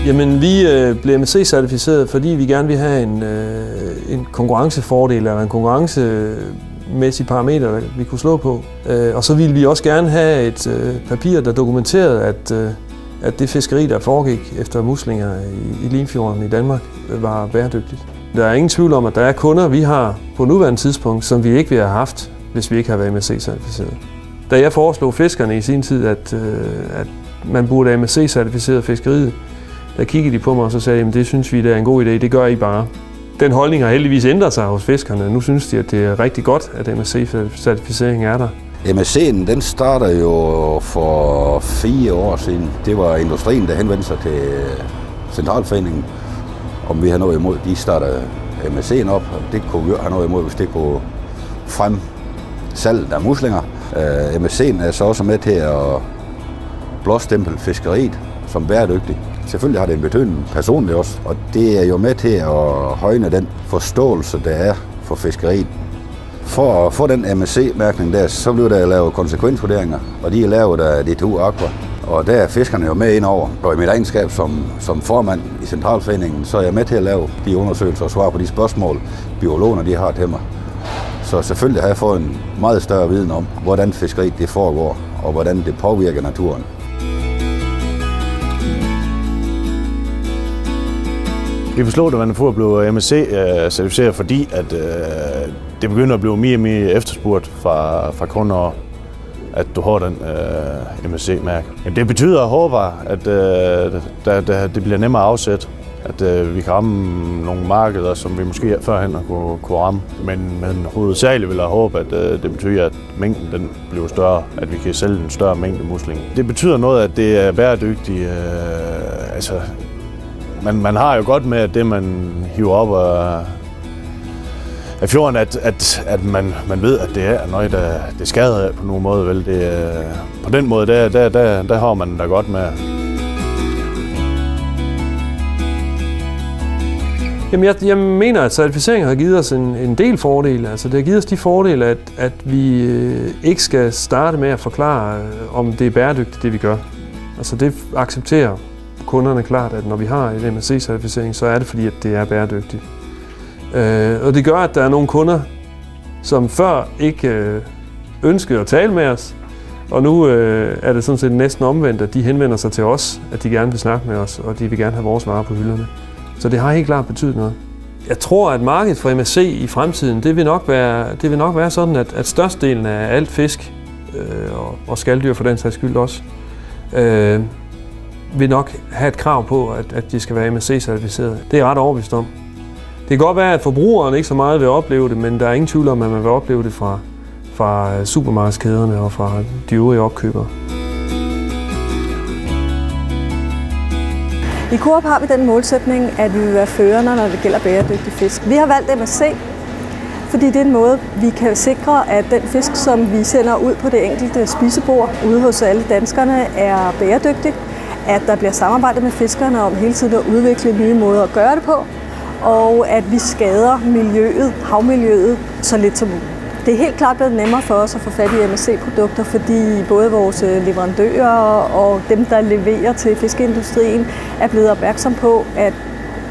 Jamen, vi blev MSC-certificeret, fordi vi gerne vil have en konkurrencefordel eller en konkurrencemæssig parameter, vi kunne slå på. Og så ville vi også gerne have et papir, der dokumenterede, at det fiskeri, der foregik efter muslinger i Limfjorden i Danmark, var bæredygtigt. Der er ingen tvivl om, at der er kunder, vi har på nuværende tidspunkt, som vi ikke ville have haft, hvis vi ikke har været MSC-certificeret. Da jeg foreslog fiskerne i sin tid, at man burde MSC-certificere fiskeriet, der kiggede de på mig og så sagde, at det synes vi, det er en god idé, det gør I bare. Den holdning har heldigvis ændret sig hos fiskerne. Nu synes de, at det er rigtig godt, at MSC-certificering er der. MSC'en, den starter jo for 4 år siden. Det var industrien, der henvendte sig til Centralforeningen, om vi har noget imod. De startede MSC'en op, og det kunne vi have noget imod, hvis det kunne frem salg af muslinger. MSC'en er så også med til at blåstemple fiskeriet som bæredygtigt. Selvfølgelig har det en betydning personligt også, og det er jo med til at højne den forståelse, der er for fiskeriet. For at få den MSC-mærkning der, så bliver der lavet konsekvensvurderinger, og de er lavet af DTU Aqua. Og der er fiskerne jo med indover, og i mit egenskab som formand i Centralforeningen, så er jeg med til at lave de undersøgelser og svare på de spørgsmål, biologerne de har til mig. Så selvfølgelig har jeg fået en meget større viden om, hvordan fiskeriet det foregår, og hvordan det påvirker naturen. Vi besluttede, at Vandafur blev MSC-certificeret, fordi at, det begynder at blive mere og mere efterspurgt fra kunder, at du har den MSC-mærke. Det betyder, jeg håber, at det bliver nemmere at afsætte, at vi kan ramme nogle markeder, som vi måske førhen kunne ramme. Men hovedsageligt vil jeg håbe, at det betyder, at mængden den bliver større, at vi kan sælge en større mængde muslinger. Det betyder noget, at det er bæredygtigt. Man har jo godt med, at det, man hiver op af fjorden, at man ved, at det er noget, der skader på nogen måde. Vel? På den måde, der har man da godt med. Jamen, jeg mener, at certificeringen har givet os en del fordele. Altså, det har givet os de fordele, at vi ikke skal starte med at forklare, om det er bæredygtigt, det vi gør. Altså, det accepterer kunderne klart, at når vi har en MSC-certificering, så er det fordi, at det er bæredygtigt. Og det gør, at der er nogle kunder, som før ikke ønskede at tale med os, og nu er det sådan set næsten omvendt, at de henvender sig til os, at de gerne vil snakke med os, og de vil gerne have vores varer på hylderne. Så det har helt klart betydet noget. Jeg tror, at markedet for MSC i fremtiden, det vil nok være sådan, at størstedelen af alt fisk, og skaldyr for den sags skyld også, vil nok have et krav på, at de skal være MSC-certificeret. Det er jeg ret overbevist om. Det kan godt være, at forbrugeren ikke så meget vil opleve det, men der er ingen tvivl om, at man vil opleve det fra supermarkedskæderne og fra de øvrige opkøbere. I Coop har vi den målsætning, at vi vil være førende, når det gælder bæredygtig fisk. Vi har valgt MSC, fordi det er en måde, vi kan sikre, at den fisk, som vi sender ud på det enkelte spisebord ude hos alle danskerne, er bæredygtig. At der bliver samarbejdet med fiskerne om hele tiden at udvikle nye måder at gøre det på, og at vi skader havmiljøet, så lidt som muligt. Det er helt klart blevet nemmere for os at få fat i MSC-produkter, fordi både vores leverandører og dem, der leverer til fiskeindustrien, er blevet opmærksom på, at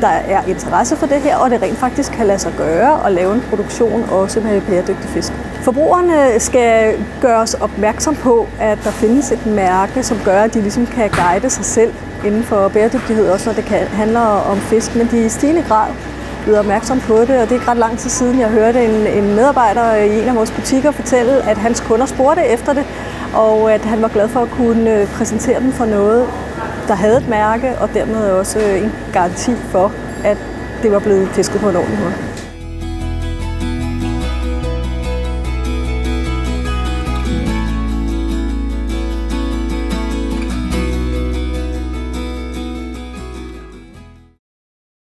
der er interesse for det her, og det rent faktisk kan lade sig gøre at lave en produktion også med bæredygtig fisk. Forbrugerne skal gøres opmærksom på, at der findes et mærke, som gør, at de ligesom kan guide sig selv inden for bæredygtighed, også når det handler om fisk, men de er i stigende grad blevet opmærksom på det, og det er ikke ret lang tid siden, jeg hørte en medarbejder i en af vores butikker fortælle, at hans kunder spurgte efter det, og at han var glad for at kunne præsentere dem for noget, der havde et mærke, og dermed også en garanti for, at det var blevet fisket på en ordentlig måde.